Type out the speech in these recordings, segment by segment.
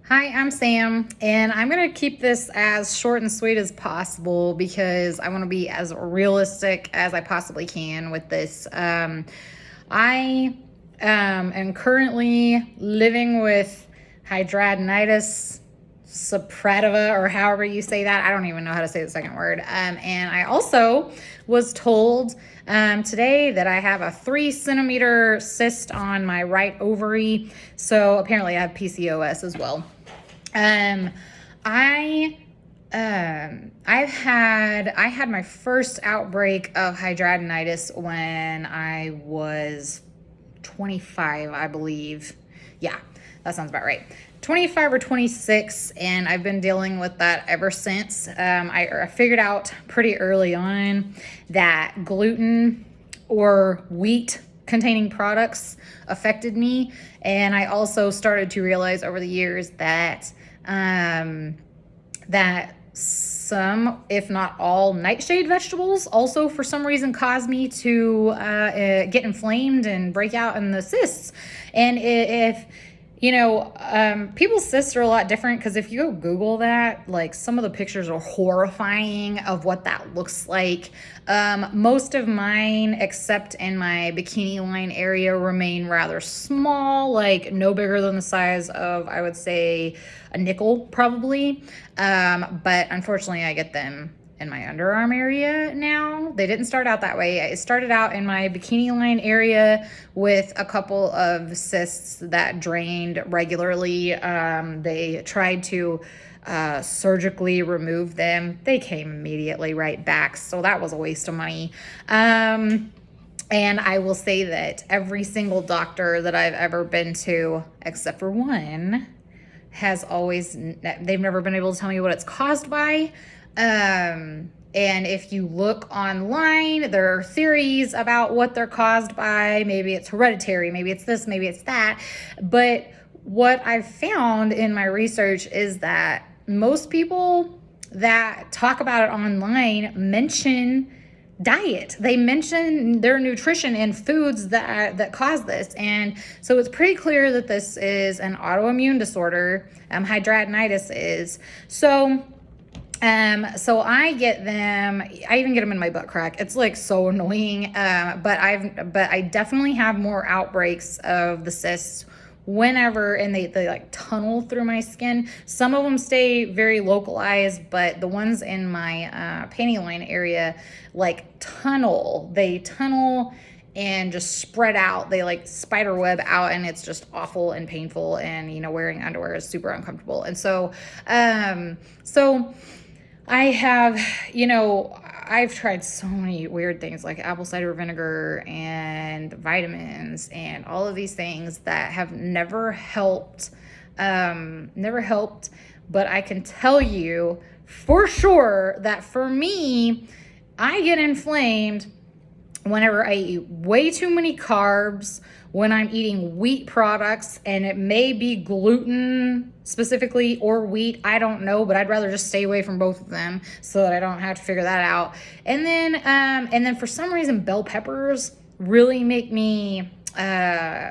Hi, I'm Sam, and I'm going to keep this as short and sweet as possible because I want to be as realistic as I possibly can with this. I am currently living with hidradenitis suppurativa, or however you say that. I don't even know how to say the second word. And I also was told today that I have a 3 centimeter cyst on my right ovary. So apparently I have PCOS as well. Um, I I had my first outbreak of hidradenitis when I was 25, I believe. Yeah, that sounds about right. 25 or 26, and I've been dealing with that ever since. I figured out pretty early on that gluten or wheat containing products affected me, and I also started to realize over the years that that some, if not all, nightshade vegetables also for some reason cause me to get inflamed and break out in the cysts. And if people's cysts are a lot different, because if you go Google that, like, some of the pictures are horrifying of what that looks like. Most of mine, except in my bikini line area, remain rather small, like no bigger than the size of, I would say, a nickel probably. But unfortunately, I get them in my underarm area now. They didn't start out that way. It started out in my bikini line area with a couple of cysts that drained regularly. They tried to surgically remove them. They came immediately right back. So that was a waste of money. And I will say that every single doctor that I've ever been to, except for one, they've never been able to tell me what it's caused by. And if you look online, there are theories about what they're caused by. Maybe it's hereditary, maybe it's this, maybe it's that. But what I've found in my research is that most people that talk about it online mention diet. They mention their nutrition and foods that cause this. And so it's pretty clear that this is an autoimmune disorder. Hidradenitis is. So I get them. I even get them in my butt crack. It's like so annoying. But I definitely have more outbreaks of the cysts whenever, and they like tunnel through my skin. Some of them stay very localized, but the ones in my panty line area like tunnel. They tunnel and just spread out. They like spider web out, and it's just awful and painful. And wearing underwear is super uncomfortable. And so I have, I've tried so many weird things like apple cider vinegar and vitamins and all of these things that have never helped. But I can tell you for sure that for me, I get inflamed whenever I eat way too many carbs, when I'm eating wheat products, and it may be gluten specifically or wheat, I don't know, but I'd rather just stay away from both of them so that I don't have to figure that out. And then for some reason, bell peppers really make me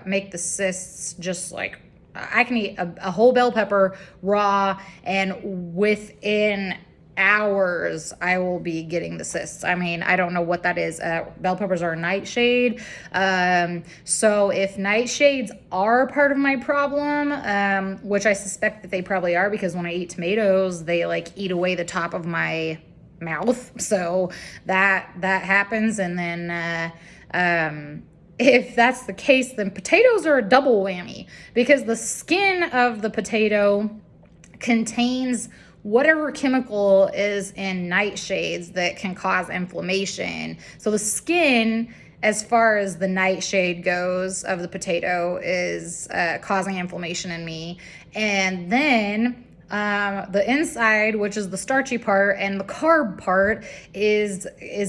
make the cysts just like, I can eat a whole bell pepper raw, and within hours I will be getting the cysts. I mean, I don't know what that is. Bell peppers are a nightshade. So if nightshades are part of my problem, which I suspect that they probably are, because when I eat tomatoes, they like eat away the top of my mouth. So that happens. And then if that's the case, then potatoes are a double whammy, because the skin of the potato contains whatever chemical is in nightshades that can cause inflammation. So the skin, as far as the nightshade goes of the potato, is causing inflammation in me. And then the inside, which is the starchy part, and the carb part is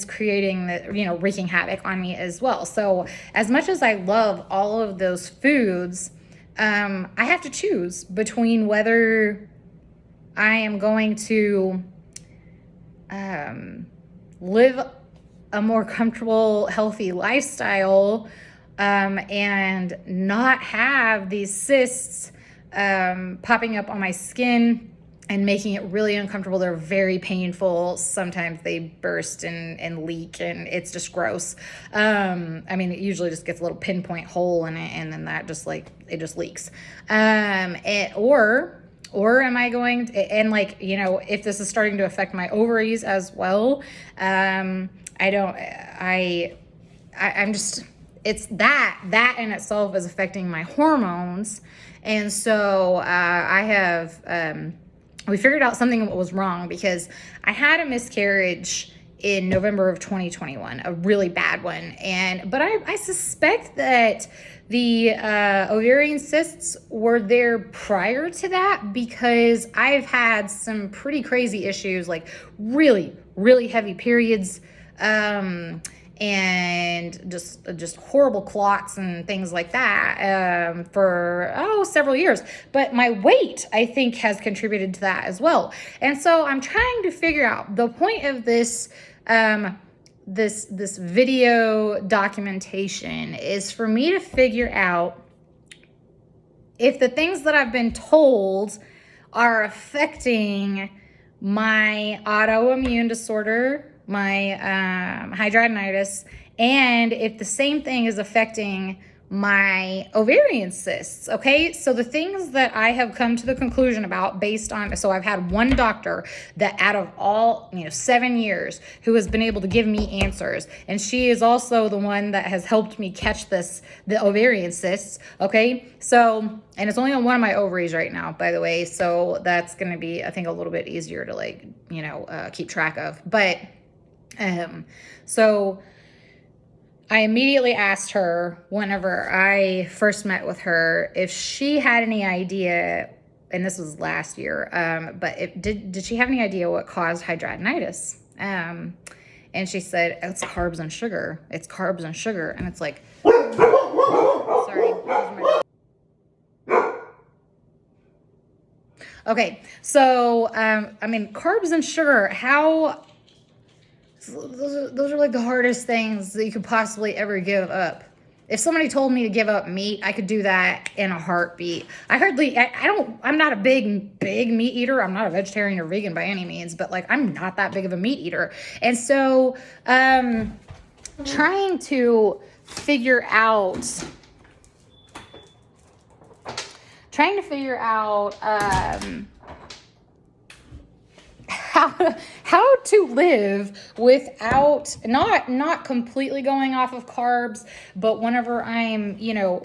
creating the, wreaking havoc on me as well. So as much as I love all of those foods, I have to choose between whether I am going to live a more comfortable, healthy lifestyle, and not have these cysts popping up on my skin and making it really uncomfortable. They're very painful. Sometimes they burst and leak, and it's just gross. I mean, it usually just gets a little pinpoint hole in it, and then that just like, it just leaks. Or am I going to, and like, you know, if this is starting to affect my ovaries as well, I'm just, it's that in itself is affecting my hormones. And so we figured out something was wrong, because I had a miscarriage in November of 2021, a really bad one. But I suspect that the ovarian cysts were there prior to that, because I've had some pretty crazy issues, like really, really heavy periods, and just horrible clots and things like that, for several years. But my weight, I think, has contributed to that as well. And so I'm trying to figure out, the point of this this video documentation is for me to figure out if the things that I've been told are affecting my autoimmune disorder, my hidradenitis, and if the same thing is affecting my ovarian cysts. Okay, so the things that I have come to the conclusion about, based on, so I've had one doctor that out of all 7 years who has been able to give me answers, and she is also the one that has helped me catch the ovarian cysts. Okay, so, and it's only on one of my ovaries right now, by the way, so that's going to be, I think, a little bit easier to keep track of. But so I immediately asked her, whenever I first met with her, if she had any idea, and this was last year, but did she have any idea what caused hidradenitis? And she said, it's carbs and sugar. It's carbs and sugar. And it's like, sorry. Okay, so, I mean, carbs and sugar, those are like the hardest things that you could possibly ever give up. If somebody told me to give up meat, I could do that in a heartbeat. I'm not a big meat eater. I'm not a vegetarian or vegan by any means, but like, I'm not that big of a meat eater. And so, trying to figure out, how to live without not completely going off of carbs, but whenever I'm,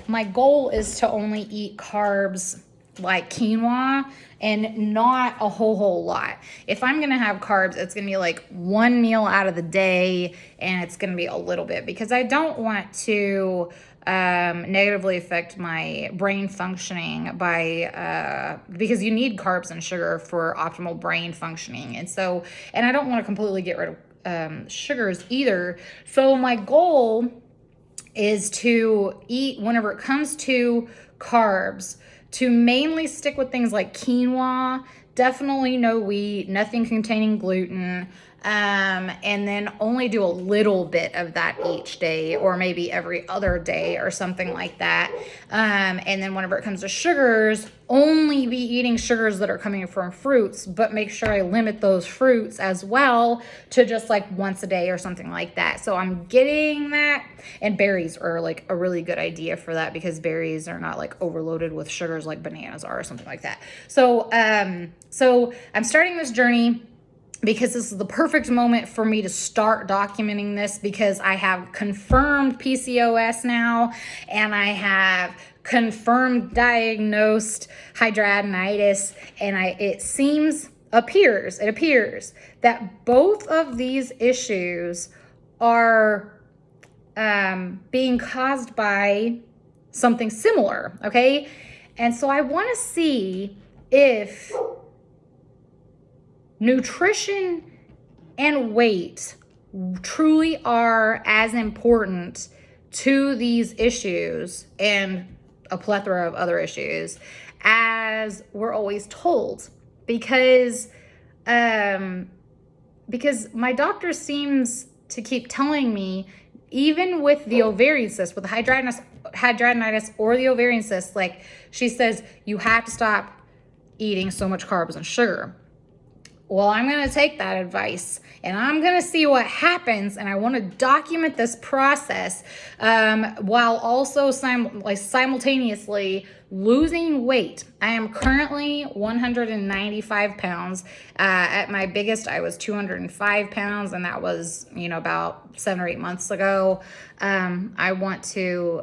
my goal is to only eat carbs like quinoa and not a whole lot. If I'm gonna have carbs, it's gonna be like one meal out of the day, and it's gonna be a little bit, because I don't want to negatively affect my brain functioning because you need carbs and sugar for optimal brain functioning. And I don't want to completely get rid of sugars either. So my goal is to eat, whenever it comes to carbs, to mainly stick with things like quinoa, definitely no wheat, nothing containing gluten, and then only do a little bit of that each day, or maybe every other day or something like that. And then whenever it comes to sugars, only be eating sugars that are coming from fruits, but make sure I limit those fruits as well to just like once a day or something like that. So I'm getting that. And berries are like a really good idea for that, because berries are not like overloaded with sugars like bananas are or something like that. So I'm starting this journey because this is the perfect moment for me to start documenting this, because I have confirmed PCOS now, and I have confirmed diagnosed hidradenitis, and it appears that both of these issues are being caused by something similar, okay? And so I want to see if nutrition and weight truly are as important to these issues and a plethora of other issues as we're always told. Because my doctor seems to keep telling me, even with the ovarian cyst, with the hidradenitis or the ovarian cyst, like she says, you have to stop eating so much carbs and sugar. Well, I'm going to take that advice and I'm going to see what happens. And I want to document this process while also simultaneously losing weight. I am currently 195 pounds. At my biggest, I was 205 pounds, and that was, about 7 or 8 months ago. I want to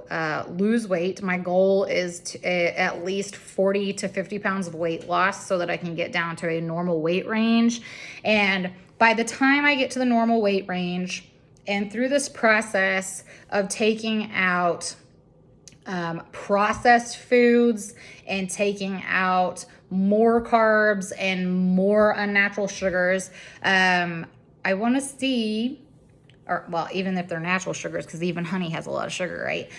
lose weight. My goal is to at least 40 to 50 pounds of weight loss so that I can get down to a normal weight range. And by the time I get to the normal weight range, and through this process of taking out processed foods and taking out more carbs and more unnatural sugars, I want to see, or well, even if they're natural sugars, because even honey has a lot of sugar, right?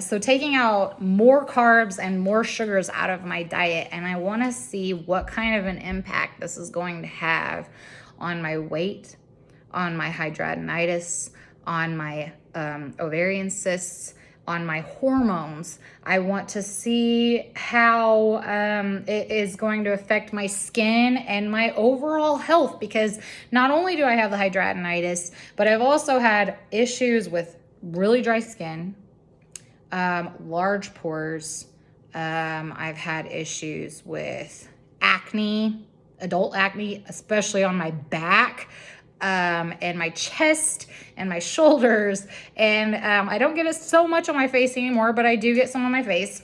So taking out more carbs and more sugars out of my diet, and I want to see what kind of an impact this is going to have on my weight, on my hidradenitis, on my ovarian cysts, on my hormones. I want to see how it is going to affect my skin and my overall health, because not only do I have the hidradenitis, but I've also had issues with really dry skin, large pores. I've had issues with acne, adult acne, especially on my back. And my chest and my shoulders. And I don't get it so much on my face anymore, but I do get some on my face.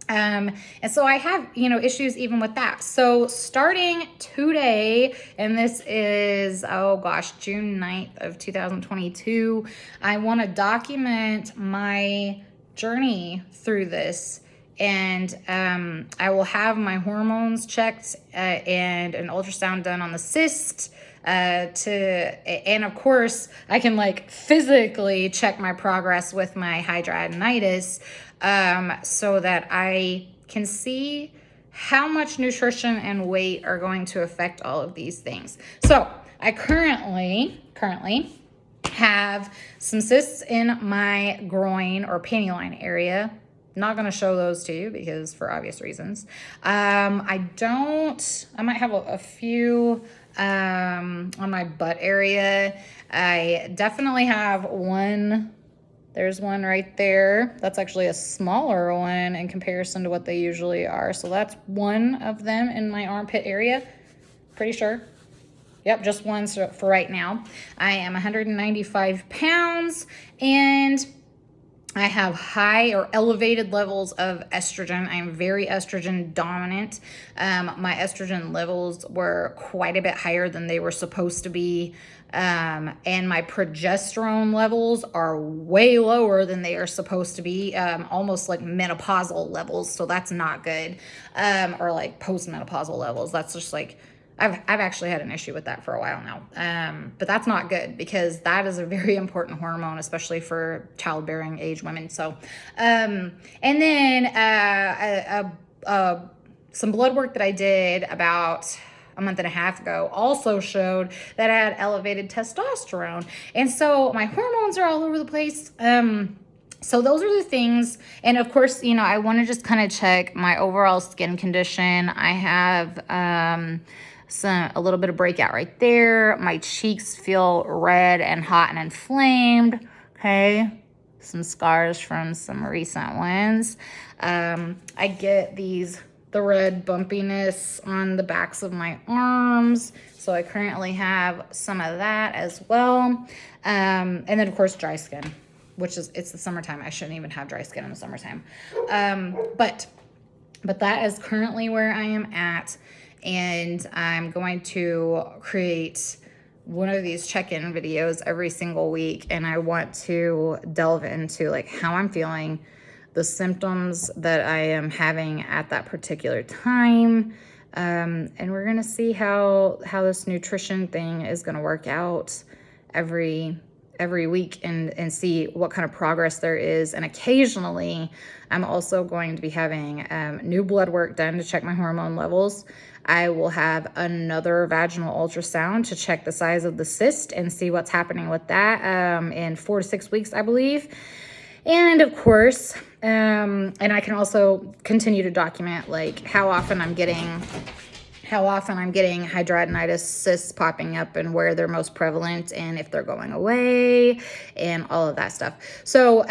And so I have, issues even with that. So starting today, and this is, June 9th of 2022, I want to document my journey through this. And I will have my hormones checked and an ultrasound done on the cyst. And of course I can physically check my progress with my hidradenitis, so that I can see how much nutrition and weight are going to affect all of these things. So I currently have some cysts in my groin or panty line area. Not going to show those to you because for obvious reasons. I might have a few on my butt area. I definitely have one. There's one right there. That's actually a smaller one in comparison to what they usually are. So that's one of them in my armpit area. Pretty sure. Yep, just one for right now. I am 195 pounds and I have high or elevated levels of estrogen. I'm very estrogen dominant. My estrogen levels were quite a bit higher than they were supposed to be. And my progesterone levels are way lower than they are supposed to be, almost like menopausal levels. So that's not good. Or like postmenopausal levels. That's just I've actually had an issue with that for a while now. But that's not good because that is a very important hormone, especially for childbearing age women. So, and then some blood work that I did about a month and a half ago also showed that I had elevated testosterone. And so my hormones are all over the place. So those are the things. And of course, I want to just kind of check my overall skin condition. I have, a little bit of breakout right there. My cheeks feel red and hot and inflamed. Okay. Some scars from some recent ones. I get the red bumpiness on the backs of my arms. So I currently have some of that as well. And then of course, dry skin, it's the summertime. I shouldn't even have dry skin in the summertime. But that is currently where I am at. And I'm going to create one of these check-in videos every single week. And I want to delve into how I'm feeling, the symptoms that I am having at that particular time. And we're going to see how this nutrition thing is going to work out every every week and see what kind of progress there is. And occasionally, I'm also going to be having new blood work done to check my hormone levels. I will have another vaginal ultrasound to check the size of the cyst and see what's happening with that in 4 to 6 weeks, I believe. And of course, and I can also continue to document like how often I'm getting hidradenitis cysts popping up and where they're most prevalent and if they're going away and all of that stuff. So